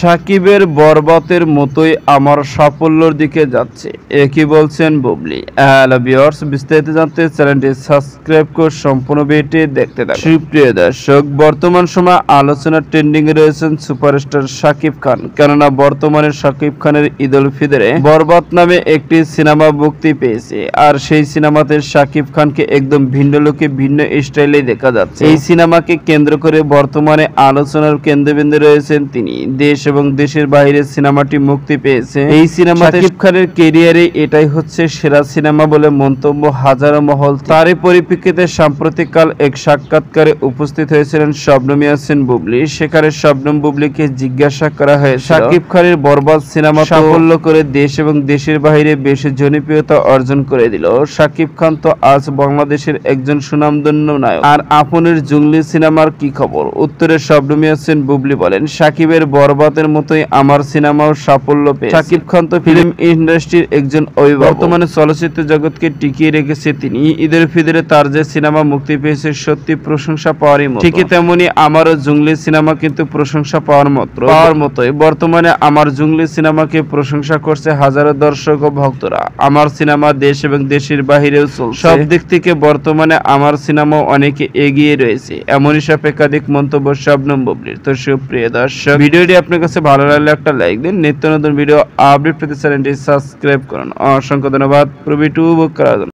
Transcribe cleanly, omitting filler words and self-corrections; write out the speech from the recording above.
সাকিবের বরবাতের মতোই আমার সাফল্যের দিকে যাচ্ছে, একই বলছেন বুবলি। হ্যালো ভিউয়ার্স, বিস্তারিত জানতে চ্যানেলটি সাবস্ক্রাইব করে সম্পূর্ণ ভিডিওটি দেখতে থাকুন। সুপ্রিয় দর্শক, বর্তমান সময় আলোচনার ট্রেন্ডিং এ রয়েছেন সুপারস্টার শাকিব খান। কেননা বর্তমানে শাকিব খানের ঈদ উল ফিতরে বরবাদ নামে একটি সিনেমা মুক্তি পেয়েছে, আর সেই সিনেমাতে শাকিব খানকে একদম ভিন্ন লোকে ভিন্ন স্টাইলে দেখা যাচ্ছে। এই সিনেমাকে কেন্দ্র করে বর্তমানে আলোচনার কেন্দ্রবিন্দু রয়েছেন তিনি। দেশ এবং দেশের বাইরে সিনেমাটি মুক্তি পেয়েছে। এই সিনেমাতে শাকিব খানের ক্যারিয়ারে এটাই হচ্ছে সেরা সিনেমা বলে মন্তব্য হাজারো মহল। তারই পরিপ্রেক্ষিতে সাম্প্রতিককাল এক সাক্ষাৎকারে উপস্থিত হয়েছিলেন শবনম ইয়াসমিন বুবলি। সেখানে শবনম বুবলিকে জিজ্ঞাসা করা হয়েছে শাকিব খানের বরবাদ সিনেমা সাফল্য করে দেশ এবং দেশের বাইরে বেশ জনপ্রিয়তা অর্জন করে দিল। শাকিব খান তো আজ বাংলাদেশের একজন সুনামধন্য নায়ক, আর আপনের জঙ্গলি সিনেমার কি খবর? উত্তরে শবনম ইয়াসমিন বুবলি বলেন, শাকিবের বরবাদের মতোই আমার সিনেমাও সাফল্য পেয়েছে। শাকিব খান তো ফিল্ম ইন্ডাস্ট্রির একজন অভিভাবক, বর্তমানে চলচ্চিত্র জগৎকে টিকিয়ে রেখেছে তিনি। ঈদের ফিতরে তার যে সিনেমা মুক্তি পেয়েছে সত্যি প্রশংসা পাওয়ারই মতো। ঠিক তেমনি আমারও জঙ্গলি সিনেমা কিন্তু প্রশংসা পাওয়ার মতোই। বর্তমানে আমার জঙ্গলি সিনেমাকে প্রশংসা করছে হাজারো দর্শক ও ভক্তরা। আমার সিনেমা দেশ এবং দেশের বাহিরেও চলছে। সব দিক থেকে বর্তমানে আমার সিনেমা অনেকে এগিয়ে রয়েছে, এমনই সব একাধিক মন্তব্য শবনম বুবলির। তো সুপ্রিয় দর্শক, ভিডিওটি আপনার কাছে ভালো লাগলে একটা লাইক দিন। নিত্য নতুন ভিডিও আপডেট পেতে চ্যানেলটি সাবস্ক্রাইব করুন। অসংখ্য ধন্যবাদ পুরো ভিডিও উপভোগ করার জন্য।